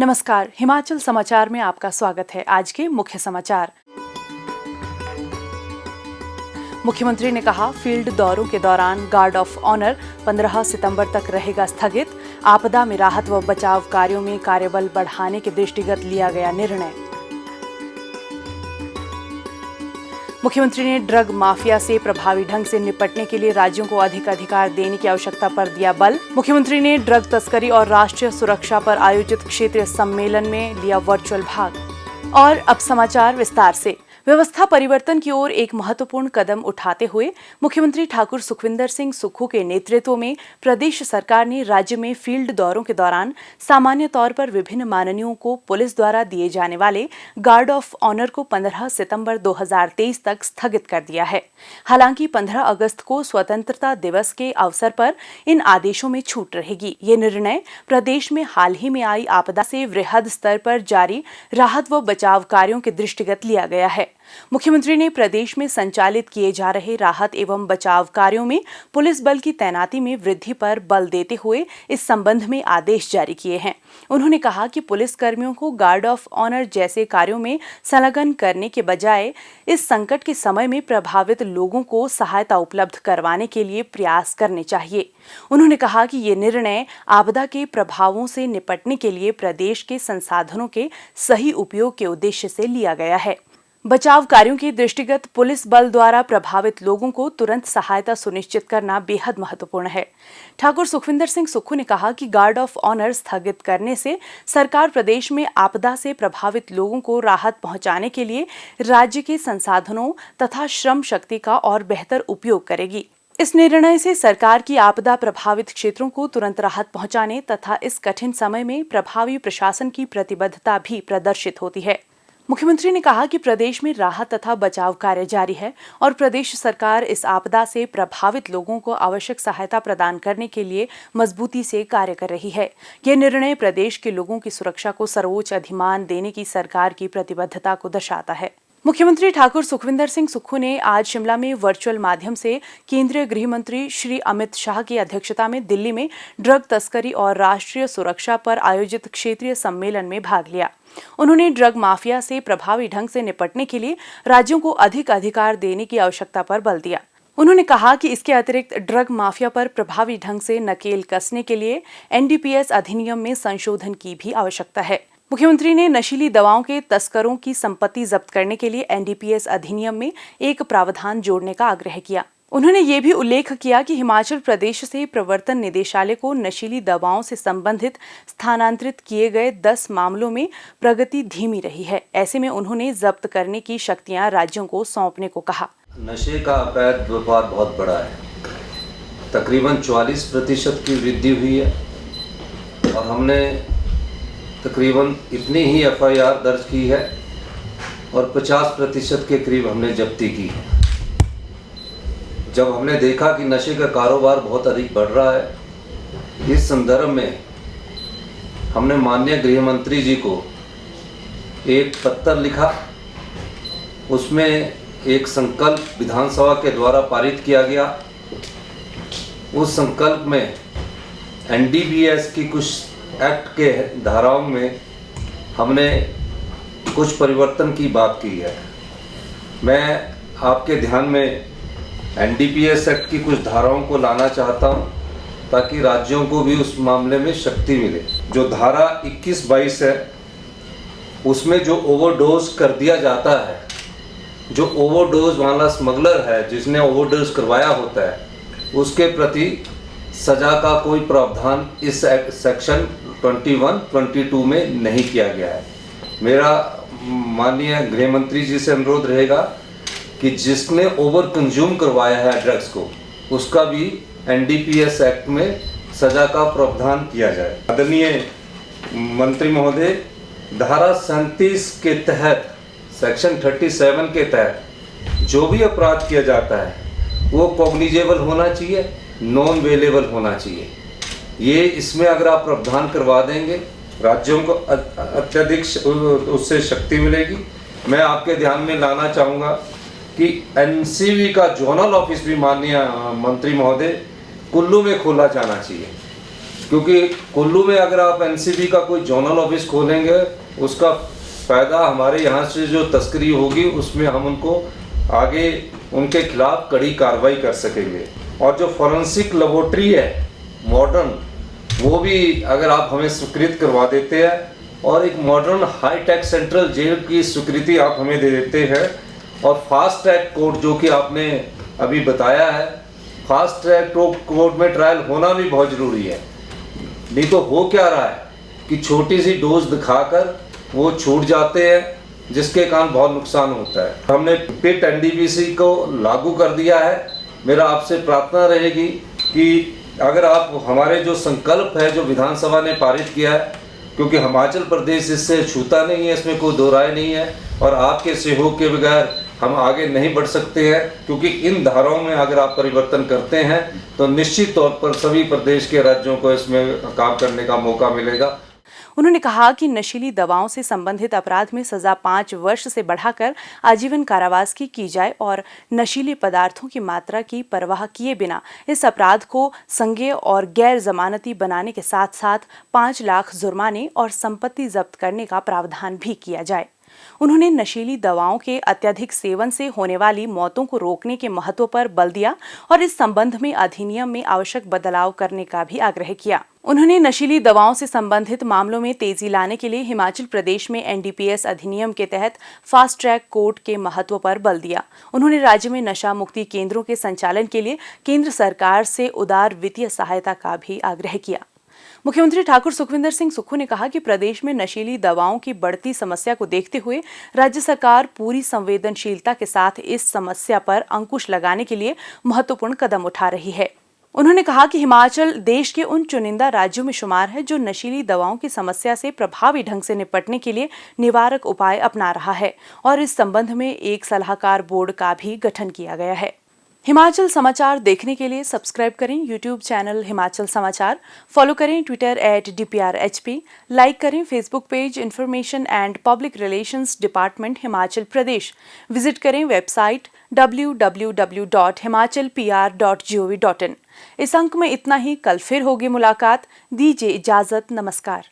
नमस्कार, हिमाचल समाचार में आपका स्वागत है। आज के मुख्य समाचार। मुख्यमंत्री ने कहा, फील्ड दौरों के दौरान गार्ड ऑफ ऑनर 15 सितंबर तक रहेगा स्थगित। आपदा में राहत व बचाव कार्यों में कार्यबल बढ़ाने के दृष्टिगत लिया गया निर्णय। मुख्यमंत्री ने ड्रग माफिया से प्रभावी ढंग से निपटने के लिए राज्यों को अधिक अधिकार देने की आवश्यकता पर दिया बल। मुख्यमंत्री ने ड्रग तस्करी और राष्ट्रीय सुरक्षा पर आयोजित क्षेत्रीय सम्मेलन में लिया वर्चुअल भाग। और अब समाचार विस्तार से। व्यवस्था परिवर्तन की ओर एक महत्वपूर्ण कदम उठाते हुए मुख्यमंत्री ठाकुर सुखविंदर सिंह सुक्खू के नेतृत्व में प्रदेश सरकार ने राज्य में फील्ड दौरों के दौरान सामान्य तौर पर विभिन्न माननीयों को पुलिस द्वारा दिए जाने वाले गार्ड ऑफ ऑनर को 15 सितंबर 2023 तक स्थगित कर दिया है। हालांकि 15 अगस्त को स्वतंत्रता दिवस के अवसर पर इन आदेशों में छूट रहेगी। ये निर्णय प्रदेश में हाल ही में आई आपदा से वृहद स्तर पर जारी राहत व बचाव कार्यों के दृष्टिगत लिया गया है। मुख्यमंत्री ने प्रदेश में संचालित किए जा रहे राहत एवं बचाव कार्यों में पुलिस बल की तैनाती में वृद्धि पर बल देते हुए इस संबंध में आदेश जारी किए हैं। उन्होंने कहा कि पुलिस कर्मियों को गार्ड ऑफ ऑनर जैसे कार्यों में संलग्न करने के बजाय इस संकट के समय में प्रभावित लोगों को सहायता उपलब्ध करवाने के लिए प्रयास करने चाहिए। उन्होंने कहा कि ये निर्णय आपदा के प्रभावों से निपटने के लिए प्रदेश के संसाधनों के सही उपयोग के उद्देश्य से लिया गया है। बचाव कार्यों के दृष्टिगत पुलिस बल द्वारा प्रभावित लोगों को तुरंत सहायता सुनिश्चित करना बेहद महत्वपूर्ण है। ठाकुर सुखविंदर सिंह सुक्खू ने कहा कि गार्ड ऑफ ऑनर स्थगित करने से सरकार प्रदेश में आपदा से प्रभावित लोगों को राहत पहुंचाने के लिए राज्य के संसाधनों तथा श्रम शक्ति का और बेहतर उपयोग करेगी। इस निर्णय से सरकार की आपदा प्रभावित क्षेत्रों को तुरंत राहत पहुंचाने तथा इस कठिन समय में प्रभावी प्रशासन की प्रतिबद्धता भी प्रदर्शित होती है। मुख्यमंत्री ने कहा कि प्रदेश में राहत तथा बचाव कार्य जारी है और प्रदेश सरकार इस आपदा से प्रभावित लोगों को आवश्यक सहायता प्रदान करने के लिए मजबूती से कार्य कर रही है। यह निर्णय प्रदेश के लोगों की सुरक्षा को सर्वोच्च अधिमान देने की सरकार की प्रतिबद्धता को दर्शाता है। मुख्यमंत्री ठाकुर सुखविंदर सिंह सुक्खू ने आज शिमला में वर्चुअल माध्यम से केंद्रीय गृह मंत्री श्री अमित शाह की अध्यक्षता में दिल्ली में ड्रग तस्करी और राष्ट्रीय सुरक्षा पर आयोजित क्षेत्रीय सम्मेलन में भाग लिया। उन्होंने ड्रग माफिया से प्रभावी ढंग से निपटने के लिए राज्यों को अधिक अधिकार देने की आवश्यकता पर बल दिया। उन्होंने कहा कि इसके अतिरिक्त ड्रग माफिया पर प्रभावी ढंग से नकेल कसने के लिए एनडीपीएस अधिनियम में संशोधन की भी आवश्यकता है। मुख्यमंत्री ने नशीली दवाओं के तस्करों की संपत्ति जब्त करने के लिए एनडीपीएस अधिनियम में एक प्रावधान जोड़ने का आग्रह किया। उन्होंने ये भी उल्लेख किया कि हिमाचल प्रदेश से प्रवर्तन निदेशालय को नशीली दवाओं से संबंधित स्थानांतरित किए गए 10 मामलों में प्रगति धीमी रही है। ऐसे में उन्होंने जब्त करने की शक्तियां राज्यों को सौंपने को कहा। नशे का अवैध व्यापार बहुत बड़ा है, तकरीबन 44% की वृद्धि हुई है और हमने तकरीबन इतनी ही एफआईआर दर्ज की है और 50% के करीब हमने जब्ती की है। जब हमने देखा कि नशे का कारोबार बहुत अधिक बढ़ रहा है, इस संदर्भ में हमने माननीय गृह मंत्री जी को एक पत्र लिखा। उसमें एक संकल्प विधानसभा के द्वारा पारित किया गया। उस संकल्प में एनडीपीएस की कुछ एक्ट के धाराओं में हमने कुछ परिवर्तन की बात की है। मैं आपके ध्यान में एनडीपीएस एक्ट की कुछ धाराओं को लाना चाहता हूं ताकि राज्यों को भी उस मामले में शक्ति मिले। जो धारा 21-22 है, उसमें जो ओवरडोज कर दिया जाता है, जो ओवरडोज वाला स्मगलर है जिसने ओवरडोज करवाया होता है, उसके प्रति सजा का कोई प्रावधान इस सेक्शन 21-22 में नहीं किया गया है। मेरा माननीय गृह मंत्री जी से अनुरोध रहेगा कि जिसने ओवर कंज्यूम करवाया है ड्रग्स को, उसका भी एनडीपीएस एक्ट में सजा का प्रावधान किया जाए। आदरणीय मंत्री महोदय, धारा 37 के तहत, सेक्शन 37 के तहत जो भी अपराध किया जाता है वो कॉग्निजेबल होना चाहिए, नॉन वेलेबल होना चाहिए। ये इसमें अगर आप प्रावधान करवा देंगे, राज्यों को अत्यधिक उससे शक्ति मिलेगी। मैं आपके ध्यान में लाना चाहूँगा कि एनसीबी का जोनल ऑफिस भी माननीय मंत्री महोदय कुल्लू में खोला जाना चाहिए। क्योंकि कुल्लू में अगर आप एनसीबी का कोई जोनल ऑफिस खोलेंगे, उसका फ़ायदा हमारे यहाँ से जो तस्करी होगी उसमें हम उनको आगे उनके खिलाफ कड़ी कार्रवाई कर सकेंगे। और जो फॉरेंसिक लेबोरेटरी है मॉडर्न, वो भी अगर आप हमें स्वीकृत करवा देते हैं और एक modern high tech central jail की स्वीकृति आप हमें दे देते हैं, और फास्ट ट्रैक कोर्ट जो कि आपने अभी बताया है, फास्ट ट्रैक कोर्ट में ट्रायल होना भी बहुत ज़रूरी है। नहीं तो हो क्या रहा है कि छोटी सी डोज दिखाकर वो छूट जाते हैं, जिसके कारण बहुत नुकसान होता है। हमने पिट एनडीपीसी को लागू कर दिया है। मेरा आपसे प्रार्थना रहेगी कि अगर आप हमारे जो संकल्प है जो विधानसभा ने पारित किया है, क्योंकि हिमाचल प्रदेश इससे छूता नहीं है, इसमें कोई दो राय नहीं है, और आपके सहयोग के बगैर हम आगे नहीं बढ़ सकते हैं, क्योंकि इन धाराओं में अगर आप परिवर्तन करते हैं तो निश्चित तौर पर सभी प्रदेश के राज्यों को इसमें काम करने का मौका मिलेगा। उन्होंने कहा कि नशीली दवाओं से संबंधित अपराध में सजा 5 वर्ष से बढ़ाकर आजीवन कारावास की जाए और नशीले पदार्थों की मात्रा की परवाह किए बिना इस अपराध को संज्ञेय और गैर जमानती बनाने के साथ साथ 5 लाख जुर्माने और संपत्ति जब्त करने का प्रावधान भी किया जाए। उन्होंने नशीली दवाओं के अत्यधिक सेवन से होने वाली मौतों को रोकने के महत्व पर बल दिया और इस संबंध में अधिनियम में आवश्यक बदलाव करने का भी आग्रह किया। उन्होंने नशीली दवाओं से संबंधित मामलों में तेजी लाने के लिए हिमाचल प्रदेश में एनडीपीएस अधिनियम के तहत फास्ट ट्रैक कोर्ट के महत्व पर बल दिया। उन्होंने राज्य में नशा मुक्ति केंद्रों के संचालन के लिए केंद्र सरकार से उदार वित्तीय सहायता का भी आग्रह किया। मुख्यमंत्री ठाकुर सुखविंदर सिंह सुक्खू ने कहा कि प्रदेश में नशीली दवाओं की बढ़ती समस्या को देखते हुए राज्य सरकार पूरी संवेदनशीलता के साथ इस समस्या पर अंकुश लगाने के लिए महत्वपूर्ण कदम उठा रही है। उन्होंने कहा कि हिमाचल देश के उन चुनिंदा राज्यों में शुमार है जो नशीली दवाओं की समस्या से प्रभावी ढंग से निपटने के लिए निवारक उपाय अपना रहा है और इस संबंध में एक सलाहकार बोर्ड का भी गठन किया गया है। हिमाचल समाचार देखने के लिए सब्सक्राइब करें यूट्यूब चैनल हिमाचल समाचार, फॉलो करें ट्विटर @DPRHP, लाइक करें Facebook page information and public relations department Himachal Pradesh, visit करें वेबसाइट www.himachalpr.gov.in। इस अंक में इतना ही, कल फिर होगी मुलाकात। दीजिए इजाजत, नमस्कार।